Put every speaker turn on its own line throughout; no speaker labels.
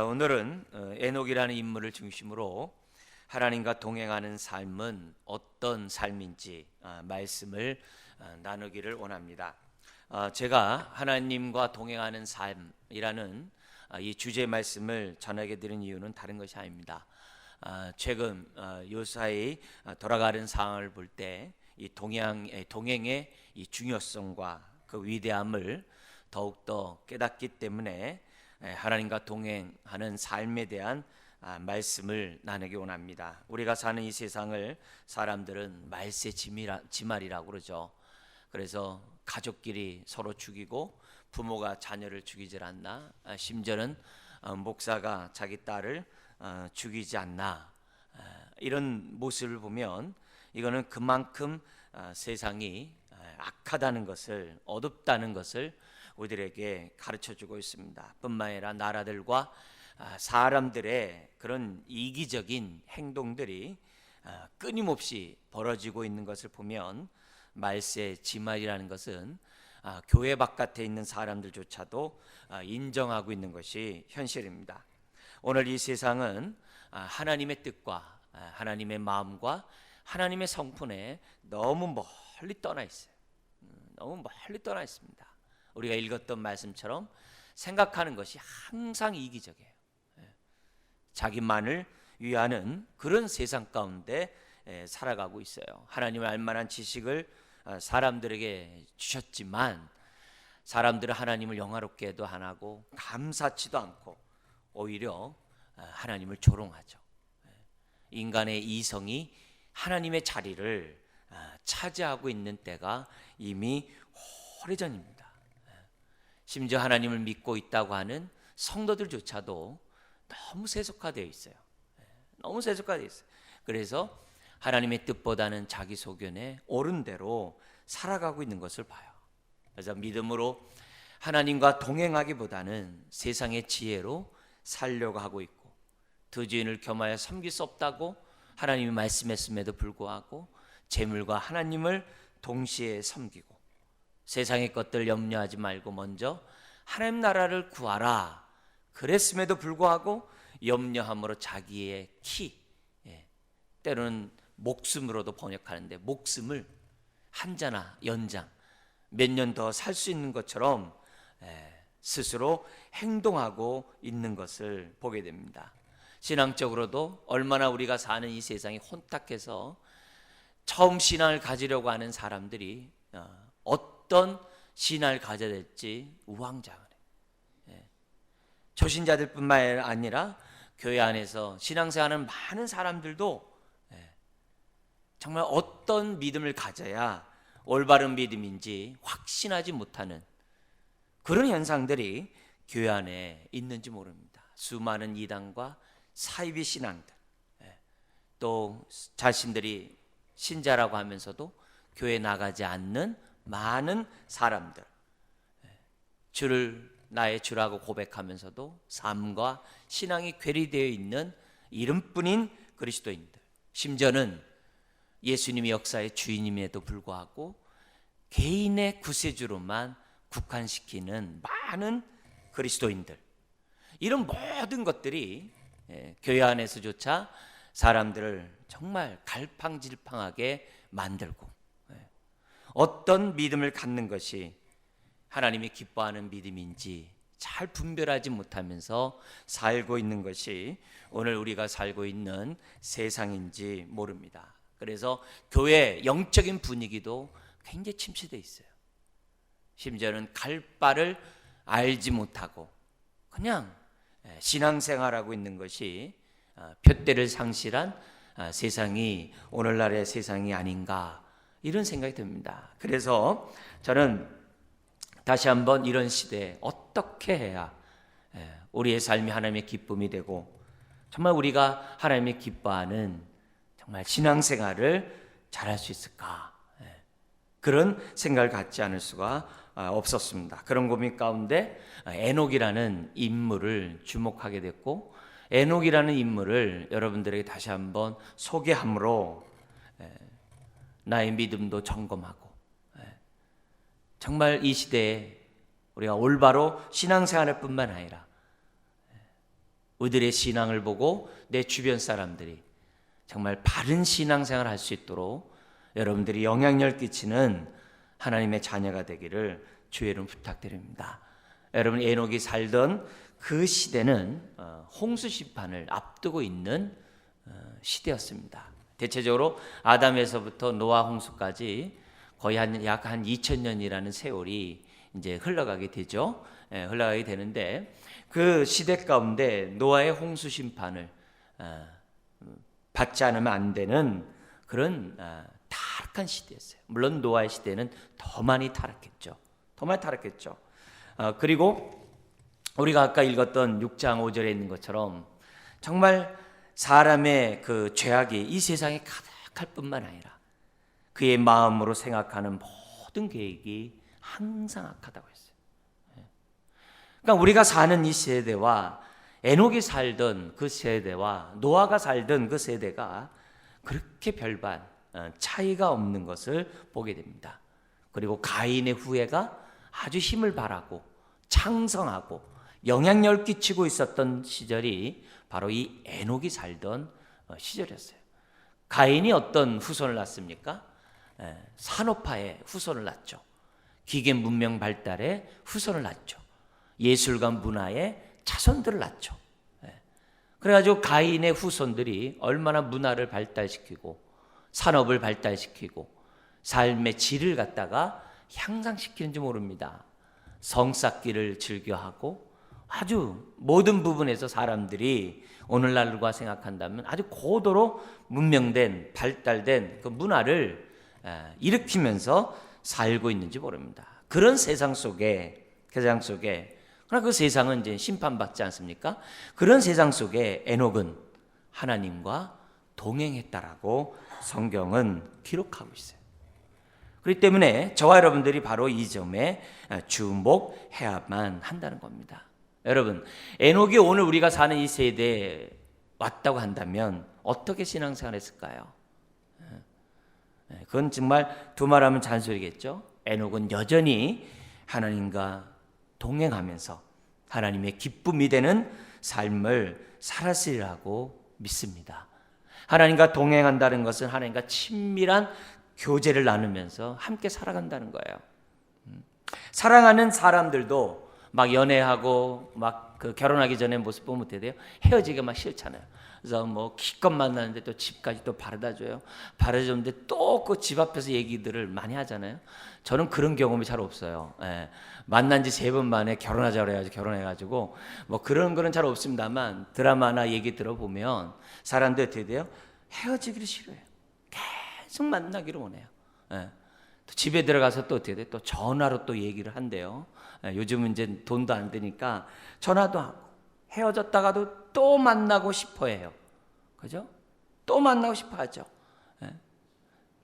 오늘은 에녹이라는 인물을 중심으로 하나님과 동행하는 삶은 어떤 삶인지 말씀을 나누기를 원합니다. 제가 하나님과 동행하는 삶이라는 이 주제 말씀을 전하게 되는 이유는 다른 것이 아닙니다. 최근 요사이 돌아가는 상황을 볼 때 이 동행의 이 중요성과 그 위대함을 더욱더 깨닫기 때문에 하나님과 동행하는 삶에 대한 말씀을 나누기 원합니다. 우리가 사는 이 세상을 사람들은 말세 지말이라고 그러죠. 그래서 가족끼리 서로 죽이고 부모가 자녀를 죽이질 않나, 심지어는 목사가 자기 딸을 죽이지 않나, 이런 모습을 보면 이거는 그만큼 세상이 악하다는 것을, 어둡다는 것을 우리들에게 가르쳐주고 있습니다. 뿐만 아니라 나라들과 사람들의 그런 이기적인 행동들이 끊임없이 벌어지고 있는 것을 보면 말세 지말이라는 것은 교회 바깥에 있는 사람들조차도 인정하고 있는 것이 현실입니다. 오늘 이 세상은 하나님의 뜻과 하나님의 마음과 하나님의 성품에 너무 멀리 떠나 있어요. 너무 멀리 떠나 있습니다. 우리가 읽었던 말씀처럼 생각하는 것이 항상 이기적이에요. 자기만을 위하는 그런 세상 가운데 살아가고 있어요. 하나님을 알만한 지식을 사람들에게 주셨지만 사람들은 하나님을 영화롭게도 안 하고 감사치도 않고 오히려 하나님을 조롱하죠. 인간의 이성이 하나님의 자리를 차지하고 있는 때가 이미 오래전입니다. 심지어 하나님을 믿고 있다고 하는 성도들조차도 너무 세속화되어 있어요. 너무 세속화되어 있어요. 그래서 하나님의 뜻보다는 자기 소견에 옳은 대로 살아가고 있는 것을 봐요. 그래서 믿음으로 하나님과 동행하기보다는 세상의 지혜로 살려고 하고 있고, 두주인을 겸하여 섬길 수 없다고 하나님이 말씀했음에도 불구하고 재물과 하나님을 동시에 섬기고, 세상의 것들 염려하지 말고 먼저 하나님 나라를 구하라 그랬음에도 불구하고 염려함으로 자기의 때로는 목숨으로도 번역하는데 목숨을 한자나 연장 몇 년 더 살 수 있는 것처럼 스스로 행동하고 있는 것을 보게 됩니다. 신앙적으로도 얼마나 우리가 사는 이 세상이 혼탁해서 처음 신앙을 가지려고 하는 사람들이 어떤 신앙을 가져야 될지 우왕좌왕해. 초신자들뿐만 아니라 교회 안에서 신앙생활하는 많은 사람들도 정말 어떤 믿음을 가져야 올바른 믿음인지 확신하지 못하는 그런 현상들이 교회 안에 있는지 모릅니다. 수많은 이단과 사이비 신앙들, 또 자신들이 신자라고 하면서도 교회 나가지 않는 많은 사람들, 주를 나의 주라고 고백하면서도 삶과 신앙이 괴리되어 있는 이름뿐인 그리스도인들, 심지어는 예수님이 역사의 주인임에도 불구하고 개인의 구세주로만 국한시키는 많은 그리스도인들, 이런 모든 것들이 교회 안에서조차 사람들을 정말 갈팡질팡하게 만들고, 어떤 믿음을 갖는 것이 하나님이 기뻐하는 믿음인지 잘 분별하지 못하면서 살고 있는 것이 오늘 우리가 살고 있는 세상인지 모릅니다. 그래서 교회 영적인 분위기도 굉장히 침체되어 있어요. 심지어는 갈 바를 알지 못하고 그냥 신앙생활하고 있는 것이 푯대를 상실한 세상이 오늘날의 세상이 아닌가, 이런 생각이 듭니다. 그래서 저는 다시 한번 이런 시대에 어떻게 해야 우리의 삶이 하나님의 기쁨이 되고 정말 우리가 하나님의 기뻐하는 정말 신앙생활을 잘할 수 있을까, 그런 생각을 갖지 않을 수가 없었습니다. 그런 고민 가운데 에녹이라는 인물을 주목하게 됐고, 에녹이라는 인물을 여러분들에게 다시 한번 소개함으로 나의 믿음도 점검하고, 정말 이 시대에 우리가 올바로 신앙생활을 뿐만 아니라 우리들의 신앙을 보고 내 주변 사람들이 정말 바른 신앙생활을 할 수 있도록 여러분들이 영향력 끼치는 하나님의 자녀가 되기를 주의 이름 부탁드립니다. 여러분, 에녹이 살던 그 시대는 홍수 심판을 앞두고 있는 시대였습니다. 대체적으로 아담에서부터 노아 홍수까지 거의 약 2000년이라는 세월이 이제 흘러가게 되죠. 흘러가게 되는데 그 시대 가운데 노아의 홍수 심판을 받지 않으면 안 되는 그런 타락한 시대였어요. 물론 노아의 시대는 더 많이 타락했죠. 더 많이 타락했죠. 그리고 우리가 아까 읽었던 6장 5절에 있는 것처럼 정말 사람의 그 죄악이 이 세상에 가득할 뿐만 아니라 그의 마음으로 생각하는 모든 계획이 항상 악하다고 했어요. 그러니까 우리가 사는 이 세대와 에녹이 살던 그 세대와 노아가 살던 그 세대가 그렇게 별반 차이가 없는 것을 보게 됩니다. 그리고 가인의 후예가 아주 힘을 발하고 창성하고 영향력을 끼치고 있었던 시절이 바로 이 에녹이 살던 시절이었어요. 가인이 어떤 후손을 낳습니까? 산업화의 후손을 낳죠. 기계 문명 발달의 후손을 낳죠. 예술과 문화의 자손들을 낳죠. 그래가지고 가인의 후손들이 얼마나 문화를 발달시키고 산업을 발달시키고 삶의 질을 갖다가 향상시키는지 모릅니다. 성쌓기를 즐겨하고 아주 모든 부분에서 사람들이 오늘날과 생각한다면 아주 고도로 문명된 발달된 그 문화를 일으키면서 살고 있는지 모릅니다. 그런 세상 속에 그러나 그 세상은 이제 심판받지 않습니까? 그런 세상 속에 에녹은 하나님과 동행했다라고 성경은 기록하고 있어요. 그렇기 때문에 저와 여러분들이 바로 이 점에 주목해야만 한다는 겁니다. 여러분, 에녹이 오늘 우리가 사는 이 세대에 왔다고 한다면 어떻게 신앙생활 했을까요? 그건 정말 두말하면 잔소리겠죠. 에녹은 여전히 하나님과 동행하면서 하나님의 기쁨이 되는 삶을 살았으리라고 믿습니다. 하나님과 동행한다는 것은 하나님과 친밀한 교제를 나누면서 함께 살아간다는 거예요. 사랑하는 사람들도 막 연애하고 막 그 결혼하기 전에 모습 보면 어떻게 돼요? 헤어지기가 막 싫잖아요. 그래서 뭐 기껏 만나는데 또 집까지 또 바래다 줘요. 바래다 줬는데 또 그 집 앞에서 얘기들을 많이 하잖아요. 저는 그런 경험이 잘 없어요. 만난 지 3번 만에 결혼하자 그래가지고 결혼해가지고 뭐 그런 거는 잘 없습니다만 드라마나 얘기 들어보면 사람들 어떻게 돼요? 헤어지기를 싫어해요. 계속 만나기를 원해요. 또 집에 들어가서 또 어떻게 돼요? 또 전화로 또 얘기를 한대요. 요즘은 이제 돈도 안 드니까 전화도 하고 헤어졌다가도 또 만나고 싶어 해요. 그죠? 또 만나고 싶어 하죠.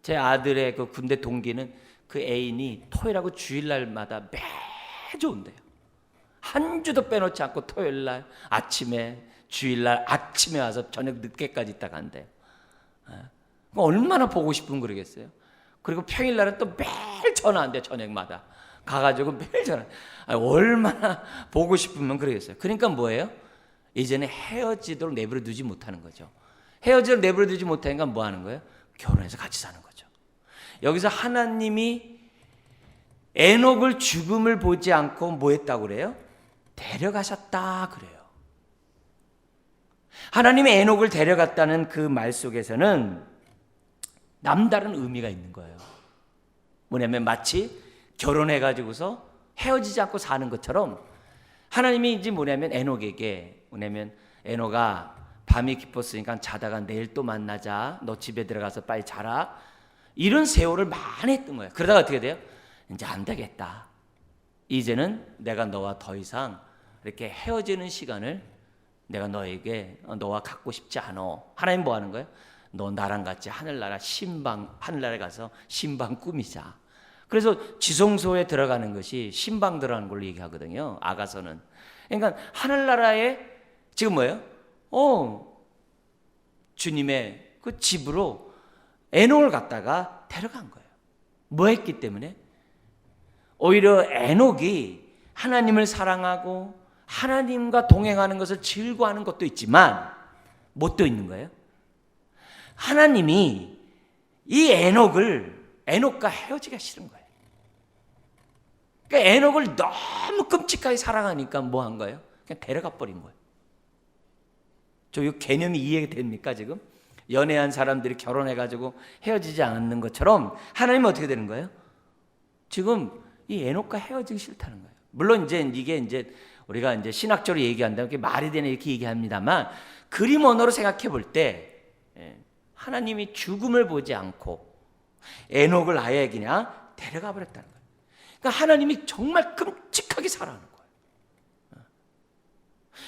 제 아들의 그 군대 동기는 그 애인이 토요일하고 주일날마다 매주 온대요. 한 주도 빼놓지 않고 토요일날 아침에 주일날 아침에 와서 저녁 늦게까지 있다 간대요. 얼마나 보고 싶은 그러겠어요. 그리고 평일날은 또 매일 전화한대요. 저녁마다 가가지고 매일 전화. 얼마나 보고 싶으면 그러겠어요. 그러니까 뭐예요? 이제는 헤어지도록 내버려 두지 못하는 거죠. 헤어지도록 내버려 두지 못하니까 뭐 하는 거예요? 결혼해서 같이 사는 거죠. 여기서 하나님이 에녹을 죽음을 보지 않고 뭐 했다고 그래요? 데려가셨다 그래요. 하나님이 에녹을 데려갔다는 그 말 속에서는 남다른 의미가 있는 거예요. 뭐냐면 마치 결혼해가지고서 헤어지지 않고 사는 것처럼 하나님이 이제 뭐냐면 에녹에게 뭐냐면 에녹아 밤이 깊었으니까 자다가 내일 또 만나자. 너 집에 들어가서 빨리 자라. 이런 세월을 많이 했던 거예요. 그러다가 어떻게 돼요? 이제 안 되겠다. 이제는 내가 너와 더 이상 이렇게 헤어지는 시간을 내가 너에게 너와 갖고 싶지 않아. 하나님 뭐 하는 거예요? 너 나랑 같이 하늘나라에 가서 신방 꾸미자. 그래서 지성소에 들어가는 것이 신방 들어가는 걸로 얘기하거든요. 아가서는. 그러니까 하늘나라에 지금 뭐예요? 주님의 그 집으로 에녹을 갖다가 데려간 거예요. 뭐 했기 때문에? 오히려 에녹이 하나님을 사랑하고 하나님과 동행하는 것을 즐거워하는 것도 있지만 뭣도 있는 거예요? 하나님이 이 에녹과 헤어지기가 싫은 거예요. 그러니까 에녹을 너무 끔찍하게 사랑하니까 뭐 한 거예요? 그냥 데려가 버린 거예요. 이 개념이 이해됩니까 지금? 연애한 사람들이 결혼해가지고 헤어지지 않는 것처럼 하나님은 어떻게 되는 거예요? 지금 이 에녹과 헤어지기 싫다는 거예요. 물론 이게 우리가 신학적으로 얘기한다면 그게 말이 되네 이렇게 얘기합니다만, 그림 언어로 생각해 볼 때 하나님이 죽음을 보지 않고 에녹을 아예 그냥 데려가 버렸다는 거예요. 그러니까 하나님이 정말 끔찍하게 사랑하는 거예요.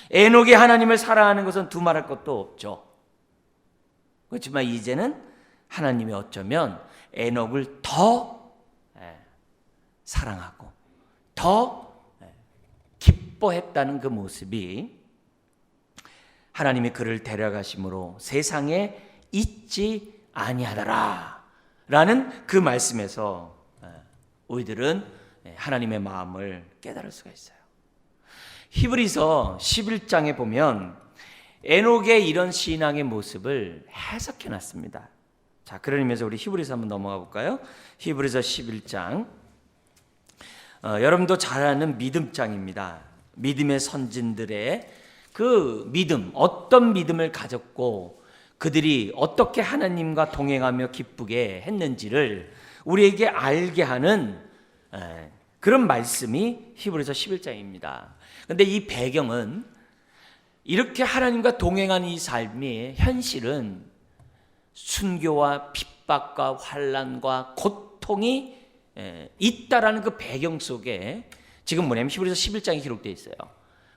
에녹이 하나님을 사랑하는 것은 두말할 것도 없죠. 그렇지만 이제는 하나님이 어쩌면 에녹을 더 사랑하고 더 기뻐했다는 그 모습이 하나님이 그를 데려가심으로 세상에 있지 아니하더라 라는 그 말씀에서 우리들은 하나님의 마음을 깨달을 수가 있어요. 히브리서 11장에 보면 에녹의 이런 신앙의 모습을 해석해 놨습니다. 자, 그런 의미에서 우리 히브리서 한번 넘어가 볼까요? 히브리서 11장. 여러분도 잘 아는 믿음장입니다. 믿음의 선진들의 그 믿음, 어떤 믿음을 가졌고 그들이 어떻게 하나님과 동행하며 기쁘게 했는지를 우리에게 알게 하는 그런 말씀이 히브리서 11장입니다. 그런데 이 배경은 이렇게 하나님과 동행하는 이 삶의 현실은 순교와 핍박과 환난과 고통이 있다라는 그 배경 속에 지금 뭐냐면 히브리서 11장이 기록되어 있어요.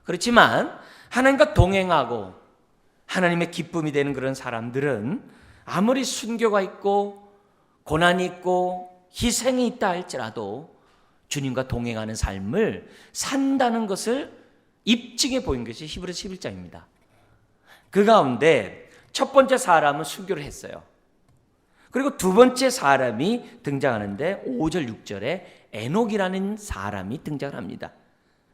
그렇지만 하나님과 동행하고 하나님의 기쁨이 되는 그런 사람들은 아무리 순교가 있고 고난이 있고 희생이 있다 할지라도 주님과 동행하는 삶을 산다는 것을 입증해 보인 것이 히브리서 11장입니다. 그 가운데 첫 번째 사람은 순교를 했어요. 그리고 두 번째 사람이 등장하는데 5절 6절에 에녹이라는 사람이 등장을 합니다.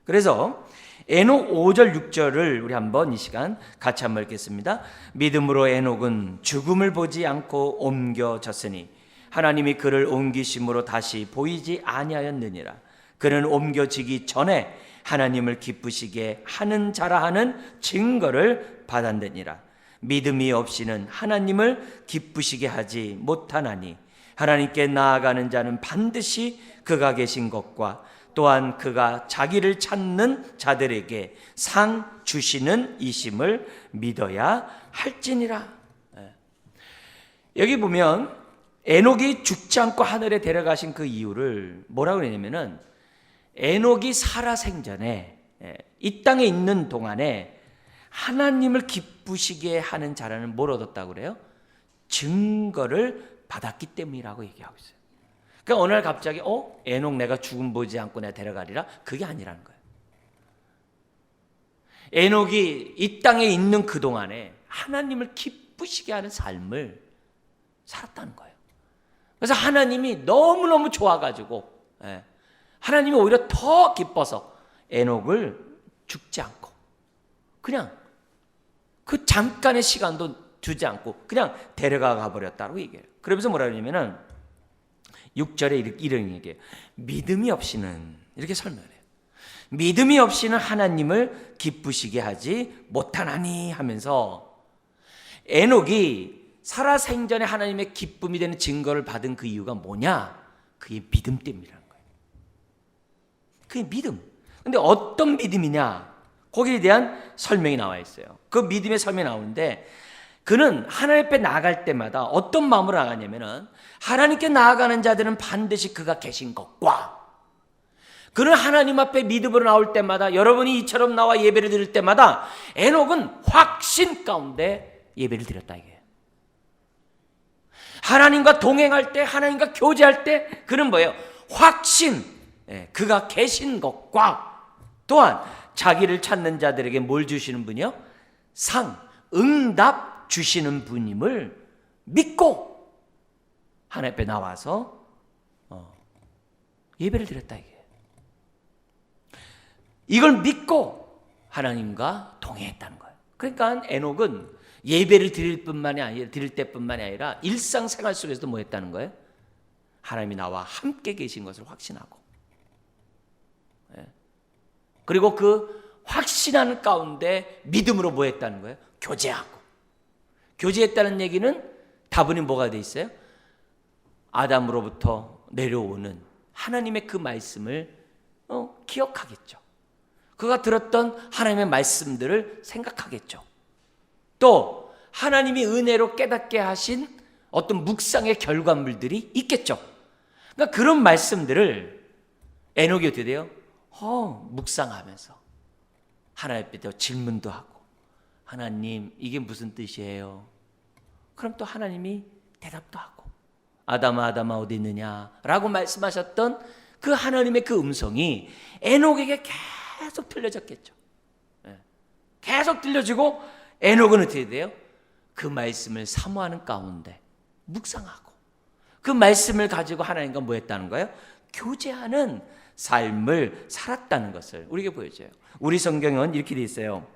그래서 에녹 5절 6절을 우리 한번 이 시간 같이 한번 읽겠습니다. 믿음으로 에녹은 죽음을 보지 않고 옮겨졌으니 하나님이 그를 옮기심으로 다시 보이지 아니하였느니라. 그는 옮겨지기 전에 하나님을 기쁘시게 하는 자라 하는 증거를 받았느니라. 믿음이 없이는 하나님을 기쁘시게 하지 못하나니 하나님께 나아가는 자는 반드시 그가 계신 것과 또한 그가 자기를 찾는 자들에게 상 주시는 이심을 믿어야 할지니라. 여기 보면 에녹이 죽지 않고 하늘에 데려가신 그 이유를 뭐라고 그러냐면은 에녹이 살아생전에 이 땅에 있는 동안에 하나님을 기쁘시게 하는 자라는 뭘 얻었다고 그래요? 증거를 받았기 때문이라고 얘기하고 있어요. 그러니까 어느 날 갑자기 에녹 내가 죽음 보지 않고 내가 데려가리라? 그게 아니라는 거예요. 에녹이 이 땅에 있는 그 동안에 하나님을 기쁘시게 하는 삶을 살았다는 거예요. 그래서 하나님이 너무너무 좋아가지고 하나님이 오히려 더 기뻐서 에녹을 죽지 않고 그냥 그 잠깐의 시간도 주지 않고 그냥 데려가 버렸다고 얘기해요. 그러면서 뭐라 그러냐면은 6절에 이런 얘기해요. 믿음이 없이는 이렇게 설명해요. 믿음이 없이는 하나님을 기쁘시게 하지 못하나니 하면서 에녹이 살아생전에 하나님의 기쁨이 되는 증거를 받은 그 이유가 뭐냐? 그게 믿음 때문이라는 거예요. 그게 믿음. 근데 어떤 믿음이냐? 거기에 대한 설명이 나와 있어요. 그 믿음의 설명이 나오는데 그는 하나님 앞에 나아갈 때마다 어떤 마음으로 나가냐면은 하나님께 나아가는 자들은 반드시 그가 계신 것과 그는 하나님 앞에 믿음으로 나올 때마다 여러분이 이처럼 나와 예배를 드릴 때마다 에녹은 확신 가운데 예배를 드렸다 이게. 하나님과 동행할 때 하나님과 교제할 때 그는 뭐예요? 확신, 그가 계신 것과 또한 자기를 찾는 자들에게 뭘 주시는 분이요? 상, 응답 주시는 분임을 믿고 하나님 앞에 나와서 예배를 드렸다 이게. 이걸 믿고 하나님과 동행했다는 거예요. 그러니까 에녹은 예배를 드릴 때뿐만이 아니라 일상생활 속에서도 뭐 했다는 거예요? 하나님이 나와 함께 계신 것을 확신하고, 그리고 그 확신하는 가운데 믿음으로 뭐 했다는 거예요? 교제하고. 교제했다는 얘기는 다분히 뭐가 돼 있어요? 아담으로부터 내려오는 하나님의 그 말씀을 기억하겠죠. 그가 들었던 하나님의 말씀들을 생각하겠죠. 또 하나님이 은혜로 깨닫게 하신 어떤 묵상의 결과물들이 있겠죠. 그러니까 그런 말씀들을 에녹이 어떻게 돼요? 묵상하면서 하나님 앞에 질문도 하고, 하나님 이게 무슨 뜻이에요? 그럼 또 하나님이 대답도 하고, 아담아 어디 있느냐 라고 말씀하셨던 그 하나님의 그 음성이 에녹에게 계속 들려졌겠죠. 계속 들려지고 에녹은 어떻게 돼요? 그 말씀을 사모하는 가운데 묵상하고 그 말씀을 가지고 하나님과 뭐 했다는 거예요? 교제하는 삶을 살았다는 것을 우리에게 보여줘요. 우리 성경은 이렇게 돼 있어요.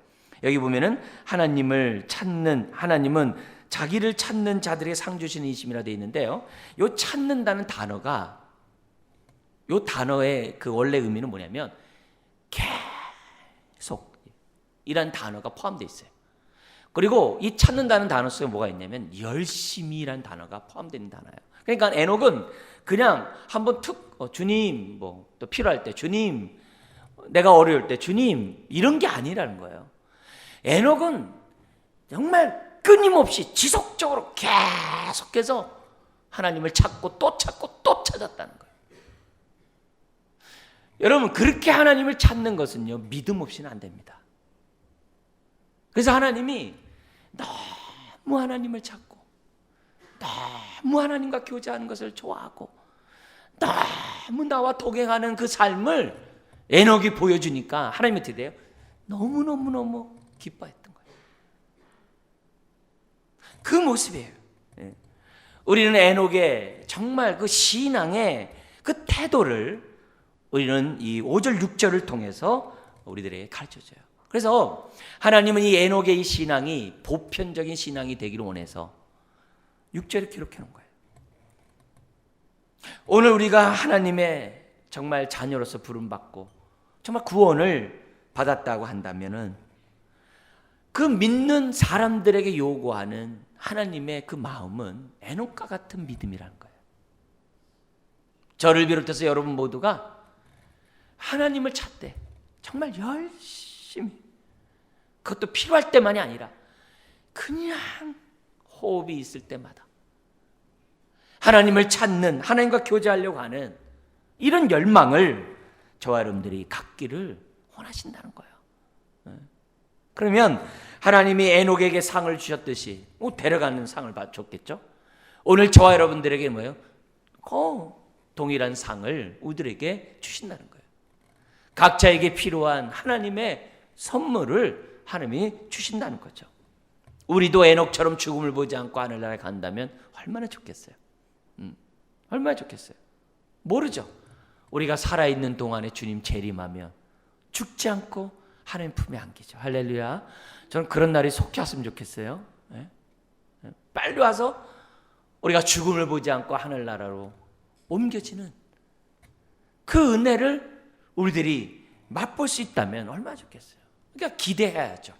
여기 보면은 하나님은 자기를 찾는 자들에게 상 주시는 이심이라 되어 있는데요. 요 찾는다는 단어가, 요 단어의 그 원래 의미는 뭐냐면 계속 이란 단어가 포함되어 있어요. 그리고 이 찾는다는 단어 속에 뭐가 있냐면 열심히라는 단어가 포함되는 단어예요. 그러니까 에녹은 그냥 한번 주님 또 필요할 때 주님, 내가 어려울 때 주님, 이런 게 아니라는 거예요. 에녹은 정말 끊임없이 지속적으로 계속해서 하나님을 찾고 또 찾고 또 찾았다는 거예요. 여러분, 그렇게 하나님을 찾는 것은요, 믿음 없이는 안 됩니다. 그래서 하나님이 너무 하나님을 찾고 너무 하나님과 교제하는 것을 좋아하고 너무 나와 동행하는 그 삶을 에녹이 보여주니까 하나님이 어떻게 돼요? 너무너무너무 기뻐했던 거예요. 그 모습이에요. 우리는 에녹의 정말 그 신앙의 그 태도를 우리는 이 5절 6절을 통해서 우리들에게 가르쳐줘요. 그래서 하나님은 이 에녹의 이 신앙이 보편적인 신앙이 되기를 원해서 6절에 기록해 놓은 거예요. 오늘 우리가 하나님의 정말 자녀로서 부름받고 정말 구원을 받았다고 한다면은 그 믿는 사람들에게 요구하는 하나님의 그 마음은 에녹과 같은 믿음이라는 거예요. 저를 비롯해서 여러분 모두가 하나님을 찾되 정말 열심히, 그것도 필요할 때만이 아니라 그냥 호흡이 있을 때마다 하나님을 찾는, 하나님과 교제하려고 하는 이런 열망을 저와 여러분들이 갖기를 원하신다는 거예요. 그러면 하나님이 에녹에게 상을 주셨듯이 데려가는 상을 줬겠죠. 오늘 저와 여러분들에게 뭐예요? 동일한 상을 우리들에게 주신다는 거예요. 각자에게 필요한 하나님의 선물을 하나님이 주신다는 거죠. 우리도 에녹처럼 죽음을 보지 않고 하늘나라에 간다면 얼마나 좋겠어요. 얼마나 좋겠어요. 모르죠. 우리가 살아있는 동안에 주님 재림하면 죽지 않고 하나님 품에 안기죠. 할렐루야. 저는 그런 날이 속히 왔으면 좋겠어요. 빨리 와서 우리가 죽음을 보지 않고 하늘나라로 옮겨지는 그 은혜를 우리들이 맛볼 수 있다면 얼마나 좋겠어요. 그러니까 기대해야죠.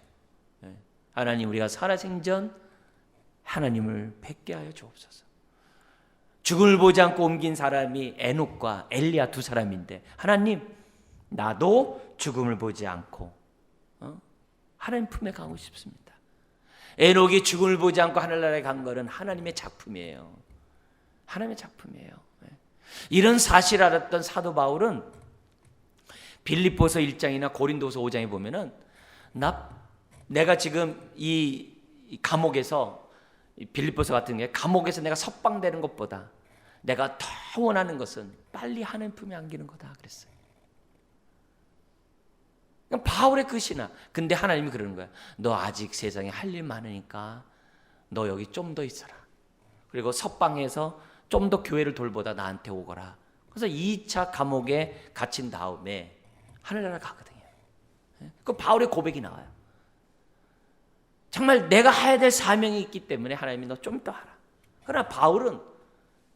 하나님, 우리가 살아생전 하나님을 뵙게 하여 주옵소서. 죽음을 보지 않고 옮긴 사람이 에녹과 엘리야 두 사람인데, 하나님, 나도 죽음을 보지 않고 하나님 품에 가고 싶습니다. 에녹이 죽음을 보지 않고 하늘나라에 간 것은 하나님의 작품이에요. 하나님의 작품이에요. 이런 사실을 알았던 사도 바울은 빌립보서 1장이나 고린도서 5장에 보면은 내가 지금 이 감옥에서, 빌립보서 같은 게 감옥에서 내가 석방되는 것보다 내가 더 원하는 것은 빨리 하나님 품에 안기는 거다 그랬어요. 바울의 그 신앙. 근데 하나님이 그러는 거야. 너 아직 세상에 할 일 많으니까 너 여기 좀 더 있어라. 그리고 석방해서 좀 더 교회를 돌보다 나한테 오거라. 그래서 2차 감옥에 갇힌 다음에 하늘나라 가거든요. 그 바울의 고백이 나와요. 정말 내가 해야 될 사명이 있기 때문에 하나님이 너 좀 이따 하라. 그러나 바울은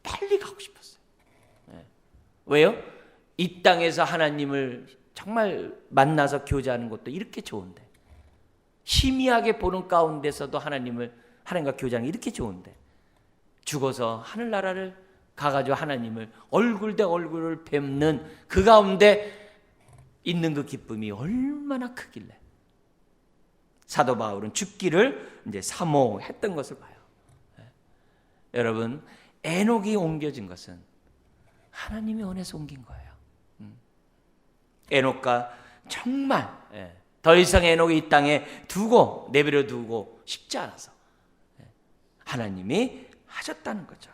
빨리 가고 싶었어요. 왜요? 이 땅에서 하나님을 정말 만나서 교제하는 것도 이렇게 좋은데, 희미하게 보는 가운데서도 하나님과 교제하는 게 이렇게 좋은데, 죽어서 하늘나라를 가가지고 하나님을 얼굴 대 얼굴을 뵙는 그 가운데 있는 그 기쁨이 얼마나 크길래 사도 바울은 죽기를 이제 사모했던 것을 봐요. 여러분, 에녹이 옮겨진 것은 하나님의 원해서 옮긴 거예요. 에녹과 정말 더 이상 에녹이 이 땅에 내버려 두고 싶지 않아서 하나님이 하셨다는 거죠.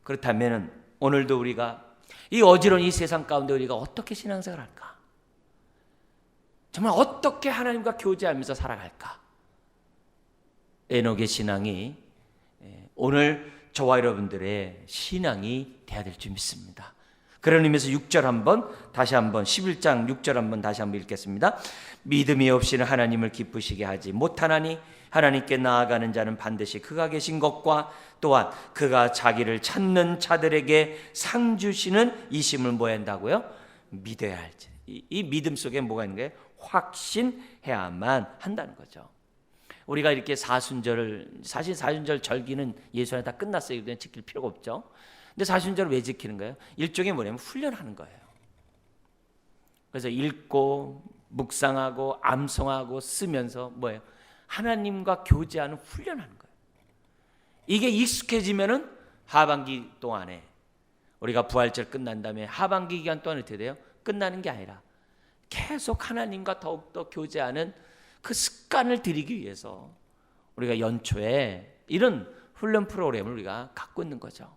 그렇다면 오늘도 우리가 이 어지러운 이 세상 가운데 우리가 어떻게 신앙생활 할까? 정말 어떻게 하나님과 교제하면서 살아갈까? 에녹의 신앙이 오늘 저와 여러분들의 신앙이 되어야 될 줄 믿습니다. 그런 의미에서 6절 다시 한번 11장 6절 다시 한번 읽겠습니다. 믿음이 없이는 하나님을 기쁘시게 하지 못하나니 하나님께 나아가는 자는 반드시 그가 계신 것과 또한 그가 자기를 찾는 자들에게 상 주시는 이심을 뭐 한다고요? 믿어야 할지. 이 믿음 속에 뭐가 있는 거예요? 확신해야만 한다는 거죠. 우리가 이렇게 사실 사순절 절기는 예수 안에 다 끝났어요. 그냥 지킬 필요가 없죠. 근데 사순절을 왜 지키는 거예요? 일종의 뭐냐면 훈련하는 거예요. 그래서 읽고 묵상하고 암송하고 쓰면서 뭐예요? 하나님과 교제하는 훈련하는 거예요. 이게 익숙해지면은 하반기 동안에 우리가 부활절 끝난 다음에 하반기 기간 동안 어떻게 돼요? 끝나는 게 아니라 계속 하나님과 더욱더 교제하는 그 습관을 들이기 위해서 우리가 연초에 이런 훈련 프로그램을 우리가 갖고 있는 거죠.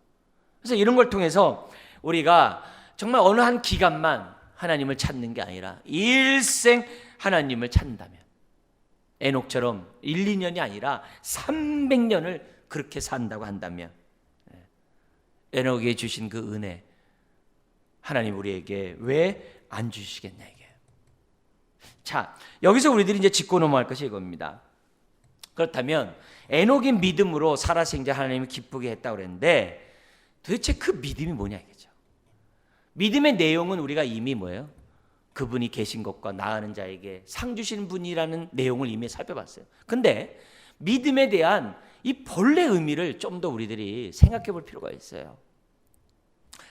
그래서 이런 걸 통해서 우리가 정말 어느 한 기간만 하나님을 찾는 게 아니라 일생 하나님을 찾는다면, 에녹처럼 1, 2년이 아니라 300년을 그렇게 산다고 한다면 에녹에게 주신 그 은혜 하나님 우리에게 왜 안 주시겠냐 이게. 자, 여기서 우리들이 이제 짚고 넘어갈 것이 이겁니다. 그렇다면 에녹이 믿음으로 살아생자 하나님을 기쁘게 했다고 그랬는데 도대체 그 믿음이 뭐냐 이거죠. 믿음의 내용은 우리가 이미 뭐예요? 그분이 계신 것과 나아가는 자에게 상 주시는 분이라는 내용을 이미 살펴봤어요. 근데 믿음에 대한 이 본래 의미를 좀 더 우리들이 생각해 볼 필요가 있어요.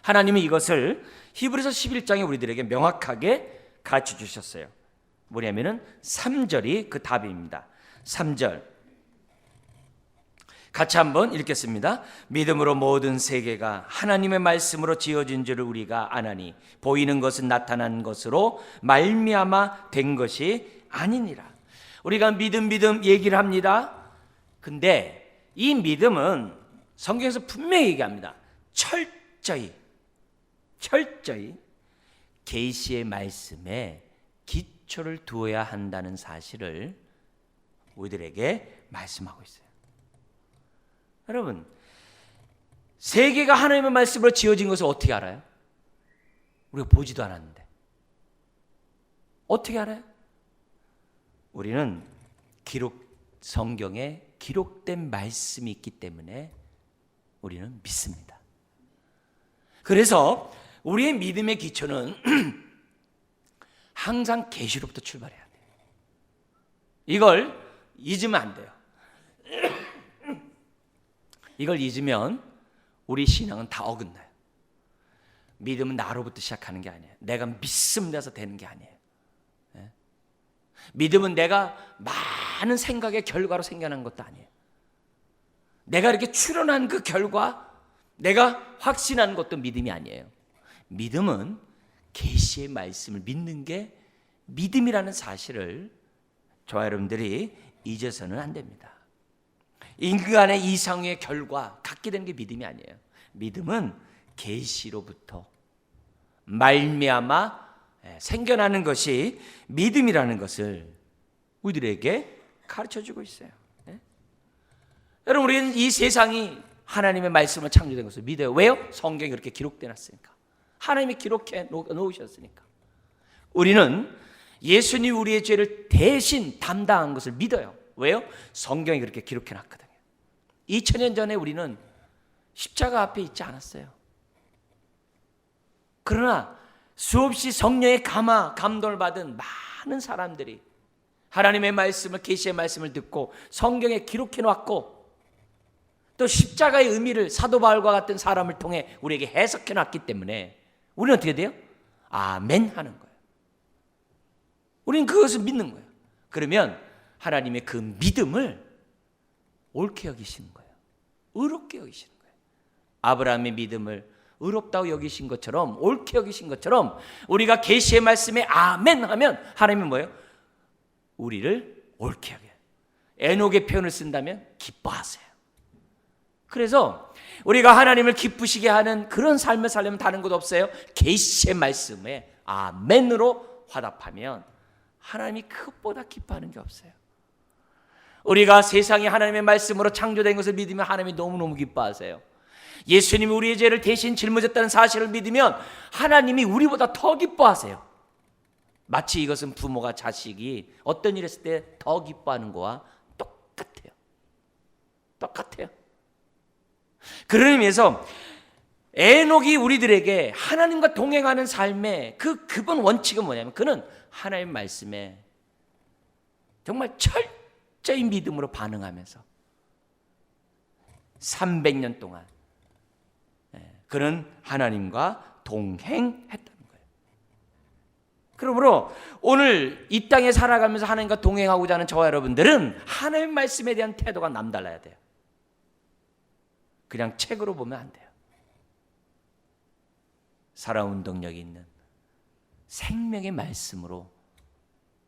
하나님은 이것을 히브리서 11장에 우리들에게 명확하게 가르쳐 주셨어요. 뭐냐면은 3절이 그 답입니다. 3절 같이 한번 읽겠습니다. 믿음으로 모든 세계가 하나님의 말씀으로 지어진 줄을 우리가 아나니 보이는 것은 나타난 것으로 말미암아 된 것이 아니니라. 우리가 믿음 얘기를 합니다. 근데 이 믿음은 성경에서 분명히 얘기합니다. 철저히 계시의 말씀에 기초를 두어야 한다는 사실을 우리들에게 말씀하고 있어요. 여러분, 세계가 하나님의 말씀으로 지어진 것을 어떻게 알아요? 우리가 보지도 않았는데 어떻게 알아요? 우리는 성경에 기록된 말씀이 있기 때문에 우리는 믿습니다. 그래서 우리의 믿음의 기초는 항상 계시로부터 출발해야 돼요. 이걸 잊으면 안 돼요. 이걸 잊으면 우리 신앙은 다 어긋나요. 믿음은 나로부터 시작하는 게 아니에요. 내가 믿음에서 되는 게 아니에요. 믿음은 내가 많은 생각의 결과로 생겨난 것도 아니에요. 내가 이렇게 출현한 그 결과, 내가 확신한 것도 믿음이 아니에요. 믿음은 계시의 말씀을 믿는 게 믿음이라는 사실을 저와 여러분들이 잊어서는 안 됩니다. 인간의 이상의 결과 갖게 되는 게 믿음이 아니에요. 믿음은 계시로부터 말미암아 생겨나는 것이 믿음이라는 것을 우리들에게 가르쳐주고 있어요. 여러분, 우리는 이 세상이 하나님의 말씀으로 창조된 것을 믿어요. 왜요? 성경이 그렇게 기록되어 놨으니까. 하나님이 기록해 놓으셨으니까. 우리는 예수님이 우리의 죄를 대신 담당한 것을 믿어요. 왜요? 성경이 그렇게 기록해 놨거든요. 2000년 전에 우리는 십자가 앞에 있지 않았어요. 그러나 수없이 성령의 감동을 받은 많은 사람들이 하나님의 말씀을, 계시의 말씀을 듣고 성경에 기록해 놨고, 또 십자가의 의미를 사도 바울과 같은 사람을 통해 우리에게 해석해 놨기 때문에 우리는 어떻게 돼요? 아멘 하는 거예요. 우리는 그것을 믿는 거예요. 그러면 하나님의 그 믿음을 옳게 여기시는 거예요. 의롭게 여기시는 거예요. 아브라함의 믿음을 의롭다고 여기신 것처럼, 옳게 여기신 것처럼 우리가 계시의 말씀에 아멘 하면 하나님은 뭐예요? 우리를 옳게 여겨요. 에녹의 표현을 쓴다면 기뻐하세요. 그래서 우리가 하나님을 기쁘시게 하는 그런 삶을 살려면 다른 것 없어요. 계시의 말씀에 아멘으로 화답하면 하나님이 그것보다 기뻐하는 게 없어요. 우리가 세상에 하나님의 말씀으로 창조된 것을 믿으면 하나님이 너무너무 기뻐하세요. 예수님이 우리의 죄를 대신 짊어졌다는 사실을 믿으면 하나님이 우리보다 더 기뻐하세요. 마치 이것은 부모가 자식이 어떤 일 했을 때 더 기뻐하는 거와 똑같아요. 똑같아요. 그런 의미에서 에녹이 우리들에게 하나님과 동행하는 삶의 그 기본 원칙은 뭐냐면, 그는 하나님의 말씀에 정말 철저히 믿음으로 반응하면서 300년 동안 그는 하나님과 동행했다는 거예요. 그러므로 오늘 이 땅에 살아가면서 하나님과 동행하고자 하는 저와 여러분들은 하나님의 말씀에 대한 태도가 남달라야 돼요. 그냥 책으로 보면 안 돼요. 살아운동력이 있는 생명의 말씀으로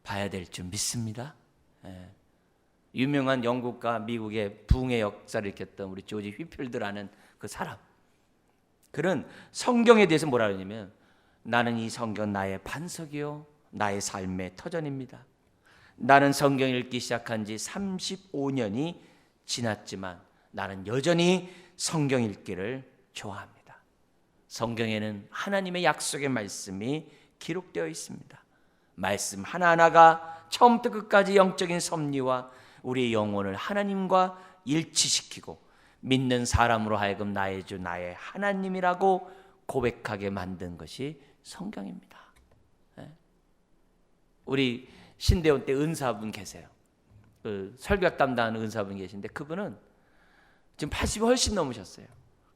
봐야 될 줄 믿습니다. 유명한 영국과 미국의 부흥의 역사를 일으켰던 우리 조지 휘필드라는 그 사람, 그는 성경에 대해서 뭐라 그러냐면, 나는 이 성경 나의 반석이요 나의 삶의 터전입니다. 나는 성경 읽기 시작한 지 35년이 지났지만 나는 여전히 성경 읽기를 좋아합니다. 성경에는 하나님의 약속의 말씀이 기록되어 있습니다. 말씀 하나하나가 처음부터 끝까지 영적인 섭리와 우리의 영혼을 하나님과 일치시키고 믿는 사람으로 하여금 나의 주 나의 하나님이라고 고백하게 만든 것이 성경입니다. 우리 신대원 때 은사분 계세요. 그 설교학 담당하는 은사분 계신데 그분은 지금 80이 훨씬 넘으셨어요.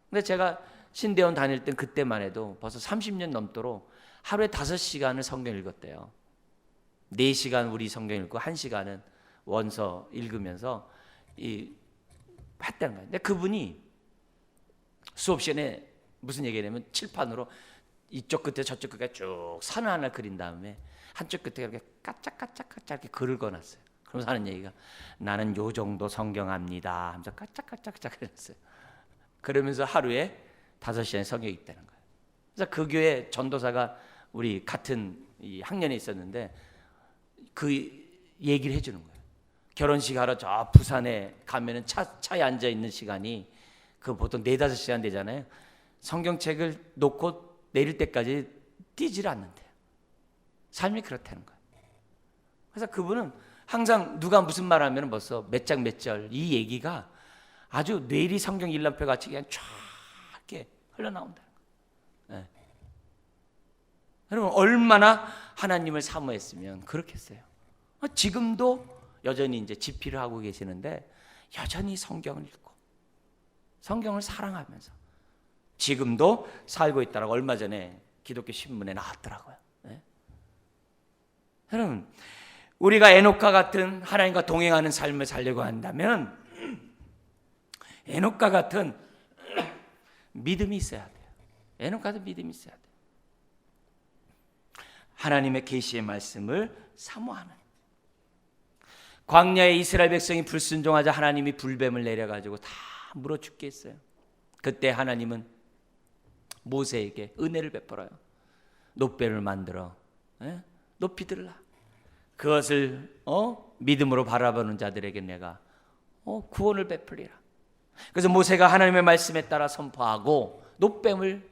근데 제가 신대원 다닐 땐 그때만 해도 벌써 30년 넘도록 하루에 5시간을 성경 읽었대요. 4시간 우리 성경 읽고 1시간은 원서 읽으면서 했다는 거예요. 근데 그분이 수업 시간에 무슨 얘기냐면 칠판으로 이쪽 끝에 저쪽 끝에 쭉 선을 하나 그린 다음에 한쪽 끝에 이렇게 까짝까짝까짝 이렇게 글을 그어놨어요. 그러면서 하는 얘기가, 나는 요 정도 성경합니다 하면서 까짝까짝까짝 그랬어요. 그러면서 하루에 5시간 성경 읽다는 거예요. 그래서 그 교회 전도사가 우리 같은 이 학년에 있었는데 그 얘기를 해주는 거예요. 결혼식 하러 저 부산에 가면은 차에 앉아 있는 시간이 그 보통 4-5시간 되잖아요. 성경책을 놓고 내릴 때까지 뛰질 않는데요. 삶이 그렇다는 거예요. 그래서 그분은 항상 누가 무슨 말 하면 벌써 몇 장 몇 절 이 얘기가 아주 뇌리 성경 일람표 같이 그냥 쫙 이렇게 흘러나온다는 거예요. 네. 여러분 얼마나 하나님을 사모했으면 그렇겠어요. 지금도 여전히 이제 집필을 하고 계시는데 여전히 성경을 읽고 성경을 사랑하면서 지금도 살고 있다라고 얼마 전에 기독교 신문에 나왔더라고요. 네? 여러분 우리가 에녹과 같은 하나님과 동행하는 삶을 살려고 한다면 에녹과 같은 믿음이 있어야 돼요. 에녹과 같은 믿음이 있어야 돼요. 하나님의 계시의 말씀을 사모하는. 광야에 이스라엘 백성이 불순종하자 하나님이 불뱀을 내려가지고 다 물어 죽게 했어요. 그때 하나님은 모세에게 은혜를 베풀어요. 놋배를 만들어 높이 들라. 그것을 믿음으로 바라보는 자들에게 내가 구원을 베풀리라. 그래서 모세가 하나님의 말씀에 따라 선포하고 놋뱀을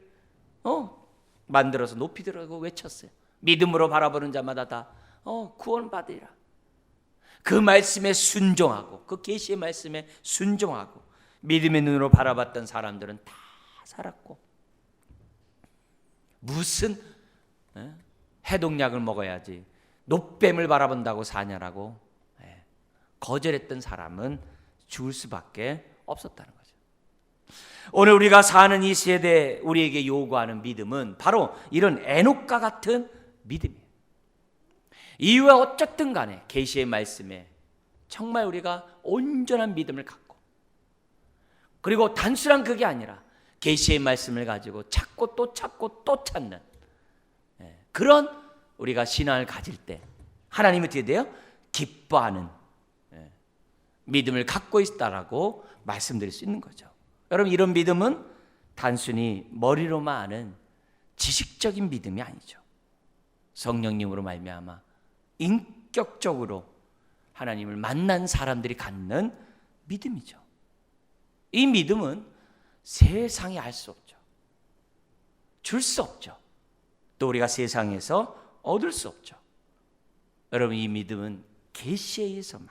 만들어서 높이 들라고 외쳤어요. 믿음으로 바라보는 자마다 다 구원받으리라. 그 말씀에 순종하고 그 계시의 말씀에 순종하고 믿음의 눈으로 바라봤던 사람들은 다 살았고, 무슨 해독약을 먹어야지 노뱀을 바라본다고 사냐라고 거절했던 사람은 죽을 수밖에 없었다는 거죠. 오늘 우리가 사는 이 세대 우리에게 요구하는 믿음은 바로 이런 에녹과 같은 믿음이에요. 이유가 어쨌든 간에 계시의 말씀에 정말 우리가 온전한 믿음을 갖고, 그리고 단순한 그게 아니라 계시의 말씀을 가지고 찾고 또 찾고 또 찾는 그런 우리가 신앙을 가질 때 하나님이 어떻게 돼요? 기뻐하는 믿음을 갖고 있다라고 말씀드릴 수 있는 거죠. 여러분, 이런 믿음은 단순히 머리로만 아는 지식적인 믿음이 아니죠. 성령님으로 말미암아 인격적으로 하나님을 만난 사람들이 갖는 믿음이죠. 이 믿음은 세상이 알 수 없죠. 줄 수 없죠. 또 우리가 세상에서 얻을 수 없죠. 여러분, 이 믿음은 계시에 의해서만,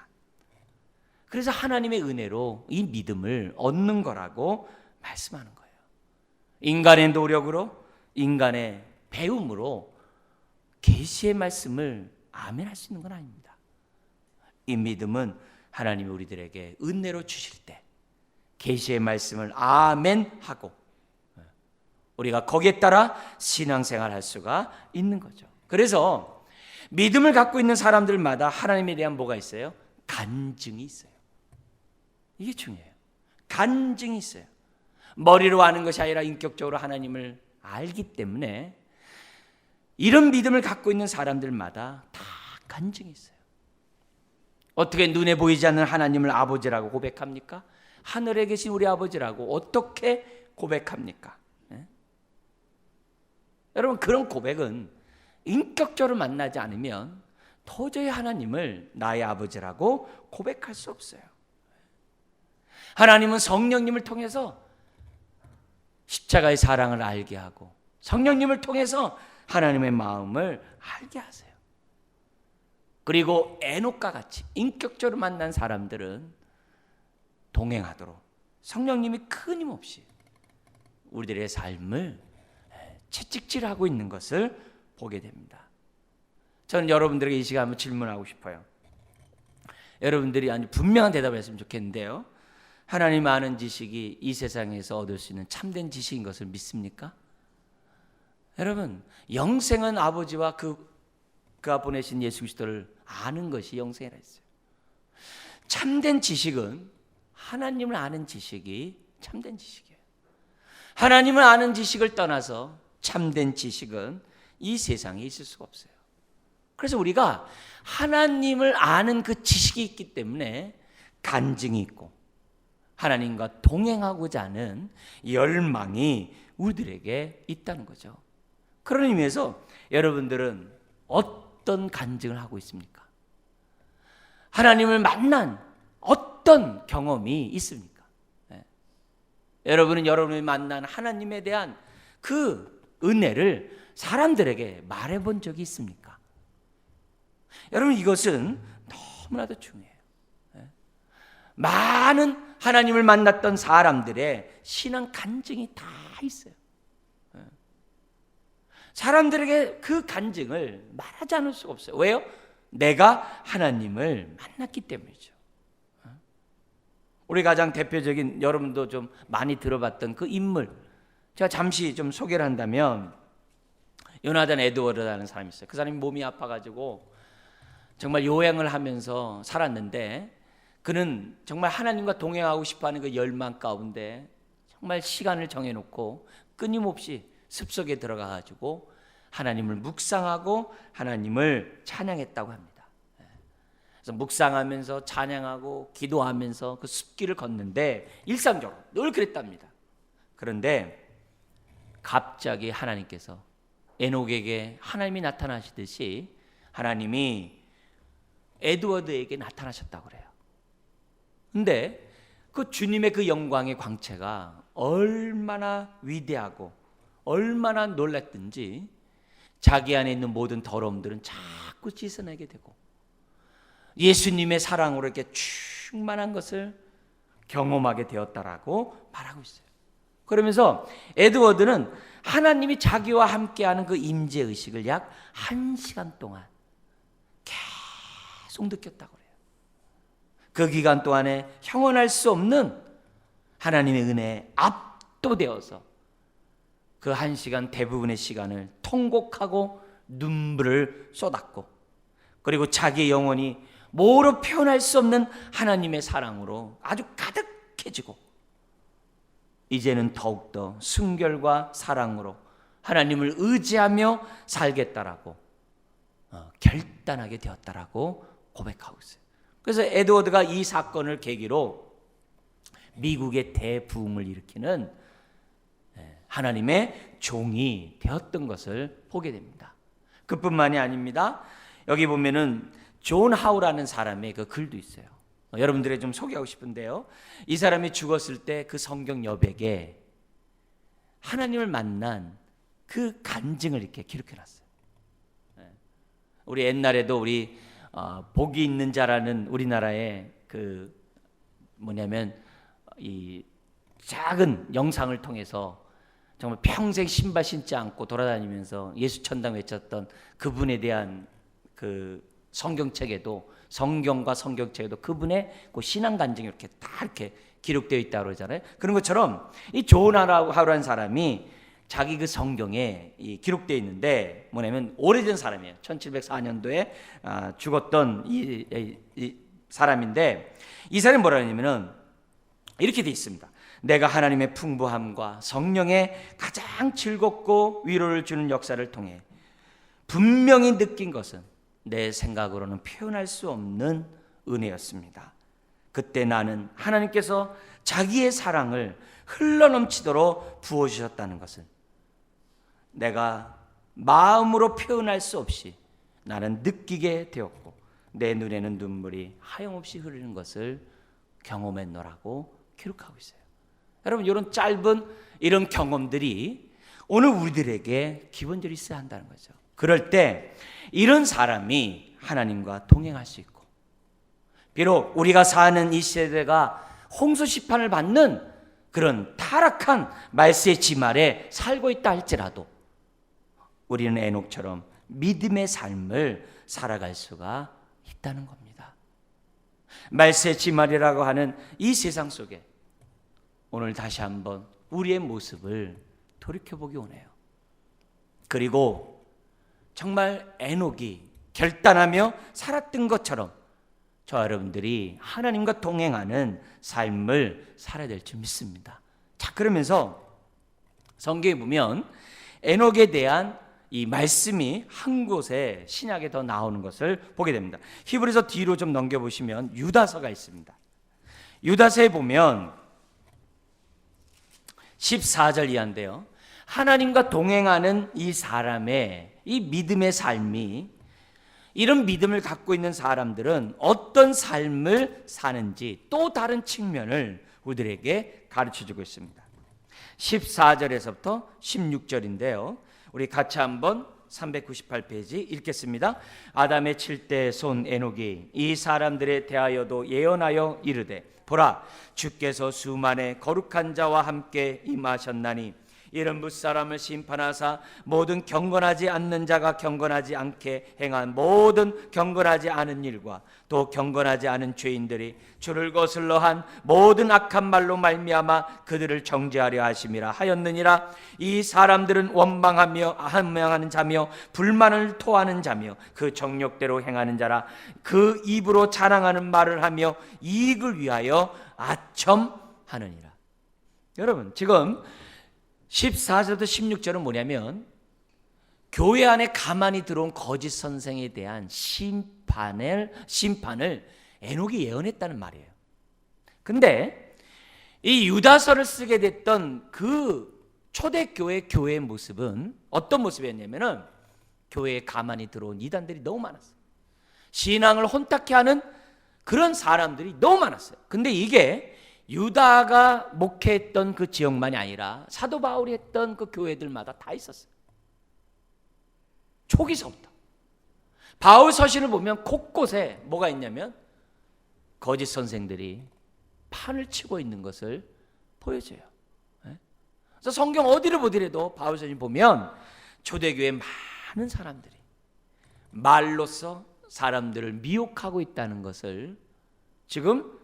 그래서 하나님의 은혜로 이 믿음을 얻는 거라고 말씀하는 거예요. 인간의 노력으로, 인간의 배움으로 계시의 말씀을 아멘할 수 있는 건 아닙니다. 이 믿음은 하나님이 우리들에게 은혜로 주실 때 계시의 말씀을 아멘하고 우리가 거기에 따라 신앙생활 할 수가 있는 거죠. 그래서 믿음을 갖고 있는 사람들마다 하나님에 대한 뭐가 있어요? 간증이 있어요. 이게 중요해요. 간증이 있어요. 머리로 아는 것이 아니라 인격적으로 하나님을 알기 때문에 이런 믿음을 갖고 있는 사람들마다 다 간증이 있어요. 어떻게 눈에 보이지 않는 하나님을 아버지라고 고백합니까? 하늘에 계신 우리 아버지라고 어떻게 고백합니까? 여러분, 그런 고백은 인격적으로 만나지 않으면 도저히 하나님을 나의 아버지라고 고백할 수 없어요. 하나님은 성령님을 통해서 십자가의 사랑을 알게 하고 성령님을 통해서 하나님의 마음을 알게 하세요. 그리고 에녹과 같이 인격적으로 만난 사람들은 동행하도록 성령님이 끊임없이 우리들의 삶을 채찍질하고 있는 것을 보게 됩니다. 저는 여러분들에게 이 시간 한번 질문하고 싶어요. 여러분들이 아주 분명한 대답을 했으면 좋겠는데요, 하나님 아는 지식이 이 세상에서 얻을 수 있는 참된 지식인 것을 믿습니까? 여러분, 영생은 아버지와 그가 보내신 예수 그리스도를 아는 것이 영생이라 했어요. 참된 지식은 하나님을 아는 지식이 참된 지식이에요. 하나님을 아는 지식을 떠나서 참된 지식은 이 세상에 있을 수가 없어요. 그래서 우리가 하나님을 아는 그 지식이 있기 때문에 간증이 있고 하나님과 동행하고자 하는 열망이 우리들에게 있다는 거죠. 그런 의미에서 여러분들은 어떤 간증을 하고 있습니까? 하나님을 만난 어떤 경험이 있습니까? 여러분은 여러분이 만난 하나님에 대한 그 은혜를 사람들에게 말해본 적이 있습니까? 여러분, 이것은 너무나도 중요해요. 많은 하나님을 만났던 사람들의 신앙 간증이 다 있어요. 사람들에게 그 간증을 말하지 않을 수가 없어요. 왜요? 내가 하나님을 만났기 때문이죠. 우리 가장 대표적인, 여러분도 좀 많이 들어봤던 그 인물, 제가 잠시 좀 소개를 한다면 요나단 에드워드라는 사람이 있어요. 그 사람이 몸이 아파가지고 정말 요양을 하면서 살았는데, 그는 정말 하나님과 동행하고 싶어하는 그 열망 가운데 정말 시간을 정해놓고 끊임없이 습속에 들어가가지고 하나님을 묵상하고 하나님을 찬양했다고 합니다. 그래서 묵상하면서 찬양하고 기도하면서 그 숲길을 걷는데 일상적으로 늘 그랬답니다. 그런데 갑자기 하나님께서 에녹에게 하나님이 나타나시듯이 하나님이 에드워드에게 나타나셨다고 그래요. 근데 그 주님의 그 영광의 광채가 얼마나 위대하고 얼마나 놀랐든지 자기 안에 있는 모든 더러움들은 자꾸 씻어내게 되고 예수님의 사랑으로 이렇게 충만한 것을 경험하게 되었다라고 말하고 있어요. 그러면서 에드워드는 하나님이 자기와 함께하는 그 임재 의식을 약 1시간 동안 계속 느꼈다고 그래요. 그 기간 동안에 형언할 수 없는 하나님의 은혜에 압도되어서 그 1시간 대부분의 시간을 통곡하고 눈물을 쏟았고, 그리고 자기의 영혼이 뭐로 표현할 수 없는 하나님의 사랑으로 아주 가득해지고, 이제는 더욱더 순결과 사랑으로 하나님을 의지하며 살겠다라고 결단하게 되었다라고 고백하고 있어요. 그래서 에드워드가 이 사건을 계기로 미국의 대부흥을 일으키는 하나님의 종이 되었던 것을 보게 됩니다. 그뿐만이 아닙니다. 여기 보면은 존 하우라는 사람의 그 글도 있어요. 여러분들에게 좀 소개하고 싶은데요, 이 사람이 죽었을 때 그 성경 여백에 하나님을 만난 그 간증을 이렇게 기록해놨어요. 우리 옛날에도 우리 복이 있는 자라는 우리나라의 그 뭐냐면 이 작은 영상을 통해서 정말 평생 신발 신지 않고 돌아다니면서 예수 천당 외쳤던 그분에 대한 그 성경책에도, 성경과 성경책에도 그분의 그 신앙 간증이 이렇게 다 이렇게 기록되어 있다고 그러잖아요. 그런 것처럼 이 존 하우라는 사람이 자기 그 성경에 기록되어 있는데 뭐냐면 오래된 사람이에요. 1704년도에 죽었던 이 사람인데, 이 사람이 뭐라 하냐면은 이렇게 돼 있습니다. 내가 하나님의 풍부함과 성령의 가장 즐겁고 위로를 주는 역사를 통해 분명히 느낀 것은 내 생각으로는 표현할 수 없는 은혜였습니다. 그때 나는 하나님께서 자기의 사랑을 흘러넘치도록 부어주셨다는 것은 내가 마음으로 표현할 수 없이 나는 느끼게 되었고, 내 눈에는 눈물이 하염없이 흐르는 것을 경험했노라고 기록하고 있어요. 여러분, 이런 짧은 이런 경험들이 오늘 우리들에게 기본적으로 있어야 한다는 거죠. 그럴 때 이런 사람이 하나님과 동행할 수 있고, 비록 우리가 사는 이 세대가 홍수 심판을 받는 그런 타락한 말세의 집 아래 살고 있다 할지라도 우리는 에녹처럼 믿음의 삶을 살아갈 수가 있다는 겁니다. 말세의 집 아래라고 하는 이 세상 속에 오늘 다시 한번 우리의 모습을 돌이켜보기 원해요. 그리고 정말 에녹이 결단하며 살았던 것처럼 저와 여러분들이 하나님과 동행하는 삶을 살아야 될 줄 믿습니다. 자, 그러면서 성경에 보면 에녹에 대한 이 말씀이 한 곳에 신약에 더 나오는 것을 보게 됩니다. 히브리서 뒤로 좀 넘겨보시면 유다서가 있습니다. 유다서에 보면 14절 이하인데요, 하나님과 동행하는 이 사람의 이 믿음의 삶이, 이런 믿음을 갖고 있는 사람들은 어떤 삶을 사는지 또 다른 측면을 우리들에게 가르쳐주고 있습니다. 14절에서부터 16절인데요, 우리 같이 한번 398페이지 읽겠습니다. 아담의 7대 손 에녹이 이 사람들에 대하여도 예언하여 이르되, 보라, 주께서 수만의 거룩한 자와 함께 임하셨나니 이런 무사람을 심판하사 모든 경건하지 않는 자가 경건하지 않게 행한 모든 경건하지 않은 일과 또 경건하지 않은 죄인들이 주를 거슬러 한 모든 악한 말로 말미암아 그들을 정죄하려 하심이라 하였느니라. 이 사람들은 원망하며 한명하는 자며 불만을 토하는 자며 그 정욕대로 행하는 자라. 그 입으로 자랑하는 말을 하며 이익을 위하여 아첨하느니라. 여러분, 지금 14절부터 16절은 뭐냐면 교회 안에 가만히 들어온 거짓 선생에 대한 심판을 에녹이 예언했다는 말이에요. 근데 이 유다서를 쓰게 됐던 그 초대교회 교회의 모습은 어떤 모습이었냐면은 교회에 가만히 들어온 이단들이 너무 많았어요. 신앙을 혼탁해 하는 그런 사람들이 너무 많았어요. 근데 이게 유다가 목회했던 그 지역만이 아니라 사도 바울이 했던 그 교회들마다 다 있었어요. 초기서부터 바울 서신을 보면 곳곳에 뭐가 있냐면 거짓 선생들이 판을 치고 있는 것을 보여줘요. 그래서 성경 어디를 보더라도 바울 서신 보면 초대교회 많은 사람들이 말로써 사람들을 미혹하고 있다는 것을 지금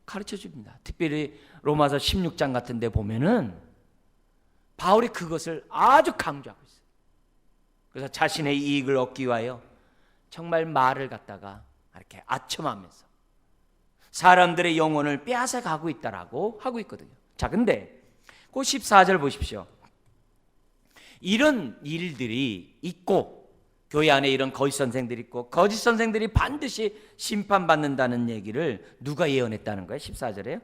가르쳐 줍니다. 특별히 로마서 16장 같은 데 보면은 바울이 그것을 아주 강조하고 있어요. 그래서 자신의 이익을 얻기 위하여 정말 말을 갖다가 이렇게 아첨하면서 사람들의 영혼을 빼앗아 가고 있다라고 하고 있거든요. 자, 근데 그 14절 보십시오. 이런 일들이 있고 교회 안에 이런 거짓 선생들이 있고 거짓 선생들이 반드시 심판받는다는 얘기를 누가 예언했다는 거예요? 14절에요.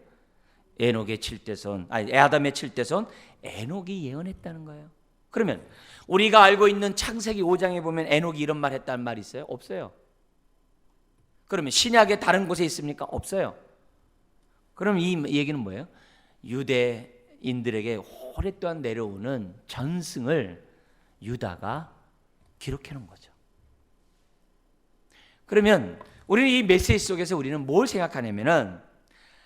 에녹의 7대손, 아담의 7대손 에녹이 예언했다는 거예요. 그러면 우리가 알고 있는 창세기 5장에 보면 에녹이 이런 말 했다는 말이 있어요? 없어요. 그러면 신약의 다른 곳에 있습니까? 없어요. 그럼 이 얘기는 뭐예요? 유대인들에게 오랫동안 내려오는 전승을 유다가 기록해 놓은 거죠. 그러면 우리는 이 메시지 속에서 우리는 뭘 생각하냐면은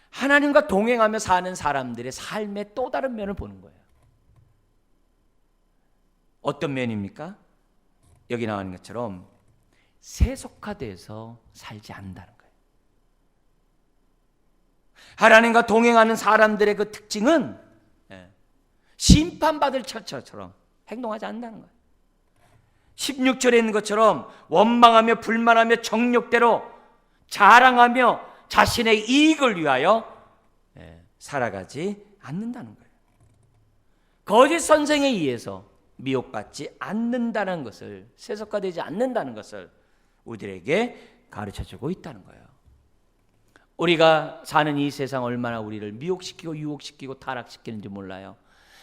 하나님과 동행하며 사는 사람들의 삶의 또 다른 면을 보는 거예요. 어떤 면입니까? 여기 나오는 것처럼 세속화돼서 살지 않는다는 거예요. 하나님과 동행하는 사람들의 그 특징은 심판받을 처처럼 행동하지 않는다는 거예요. 16절에 있는 것처럼 원망하며 불만하며 정욕대로 자랑하며 자신의 이익을 위하여 살아가지 않는다는 거예요. 거짓 선생에 의해서 미혹받지 않는다는 것을, 세속화되지 않는다는 것을 우리에게 가르쳐주고 있다는 거예요. 우리가 사는 이 세상 얼마나 우리를 미혹시키고 유혹시키고 타락시키는지 몰라요.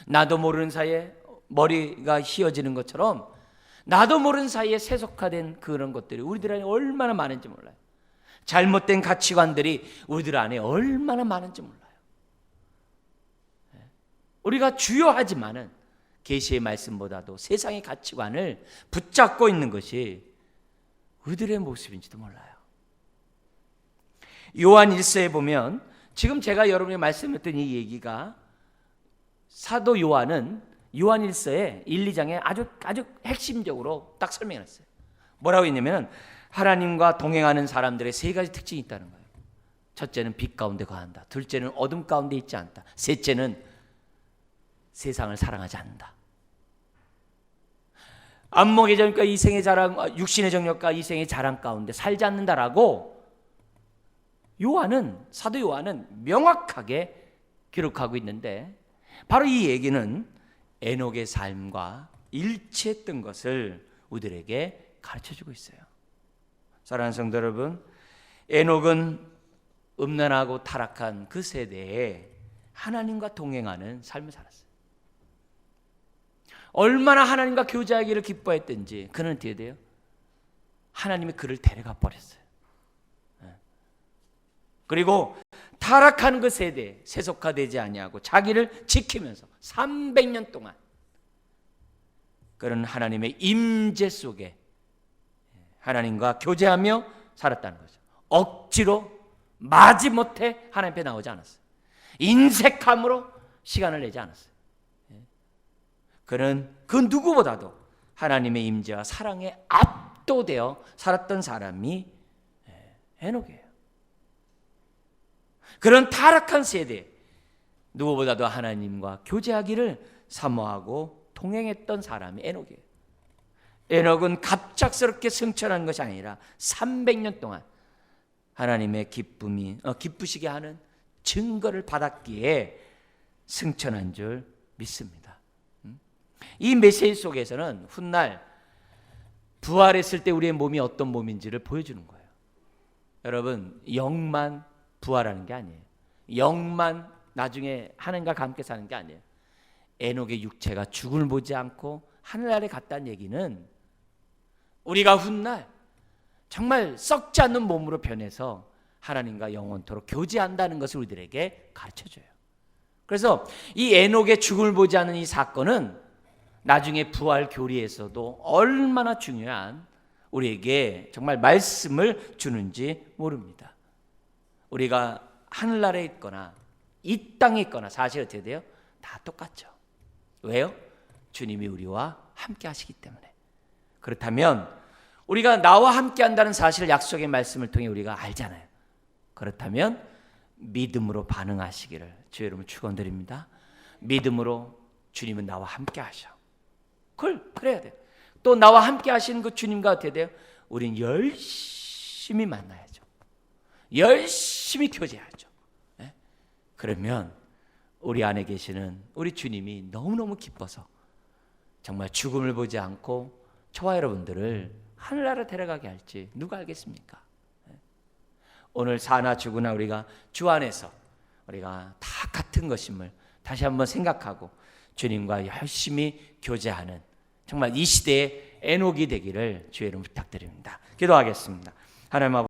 나도 모르는 사이에 머리가 휘어지는 것처럼 나도 모르는 사이에 세속화된 그런 것들이 우리들 안에 얼마나 많은지 몰라요. 잘못된 가치관들이 우리들 안에 얼마나 많은지 몰라요. 우리가 주요하지만은 계시의 말씀보다도 세상의 가치관을 붙잡고 있는 것이 우리들의 모습인지도 몰라요. 요한 1서에 보면 지금 제가 여러분이 말씀했던 이 얘기가 사도 요한은 요한 1서에 1, 2장에 아주 핵심적으로 딱 설명했어요. 뭐라고 했냐면 하나님과 동행하는 사람들의 세 가지 특징이 있다는 거예요. 첫째는 빛 가운데 거한다. 둘째는 어둠 가운데 있지 않다. 셋째는 세상을 사랑하지 않는다. 안목의 정욕과 이생의 자랑, 육신의 정욕과 이생의 자랑 가운데 살지 않는다라고 사도 요한은 명확하게 기록하고 있는데 바로 이 얘기는 에녹의 삶과 일치했던 것을 우리들에게 가르쳐주고 있어요. 사랑하는 성도 여러분, 에녹은 음란하고 타락한 그 세대에 하나님과 동행하는 삶을 살았어요. 얼마나 하나님과 교제하기를 기뻐했던지 그는 어떻게 돼요? 하나님이 그를 데려가 버렸어요. 그리고 타락한 그 세대에 세속화되지 아니하고 자기를 지키면서 300년 동안 그는 하나님의 임재 속에 하나님과 교제하며 살았다는 거죠. 억지로 마지못해 하나님 앞에 나오지 않았어요. 인색함으로 시간을 내지 않았어요. 그는 그 누구보다도 하나님의 임재와 사랑에 압도되어 살았던 사람이 에녹이에요. 그런 타락한 세대, 누구보다도 하나님과 교제하기를 사모하고 동행했던 사람이 에녹이에요. 에녹은 갑작스럽게 승천한 것이 아니라 300년 동안 하나님의 기쁘시게 하는 증거를 받았기에 승천한 줄 믿습니다. 이 메시지 속에서는 훗날 부활했을 때 우리의 몸이 어떤 몸인지를 보여주는 거예요. 여러분, 영만 부활하는 게 아니에요. 영만 나중에 하나님과 함께 사는 게 아니에요. 에녹의 육체가 죽음을 보지 않고 하늘나라에 갔다는 얘기는 우리가 훗날 정말 썩지 않는 몸으로 변해서 하나님과 영원토록 교제한다는 것을 우리들에게 가르쳐줘요. 그래서 이 에녹의 죽음을 보지 않는 이 사건은 나중에 부활 교리에서도 얼마나 중요한 우리에게 정말 말씀을 주는지 모릅니다. 우리가 하늘나라에 있거나 이 땅에 있거나 사실 어떻게 돼요? 다 똑같죠. 왜요? 주님이 우리와 함께 하시기 때문에. 그렇다면 우리가 나와 함께 한다는 사실을 약속의 말씀을 통해 우리가 알잖아요. 그렇다면 믿음으로 반응하시기를 주의 이름으로 축원드립니다. 믿음으로 주님은 나와 함께 하셔. 그래야 돼요. 또 나와 함께 하시는 그 주님과 어떻게 돼요? 우린 열심히 만나야죠. 열심히 교제하죠. 네? 그러면 우리 안에 계시는 우리 주님이 너무너무 기뻐서 정말 죽음을 보지 않고 저와 여러분들을 하늘나라 데려가게 할지 누가 알겠습니까? 네? 오늘 사나 죽으나 우리가 주 안에서 우리가 다 같은 것임을 다시 한번 생각하고 주님과 열심히 교제하는 정말 이 시대의 에녹이 되기를 주의 이름으로 부탁드립니다. 기도하겠습니다. 하나님 아버지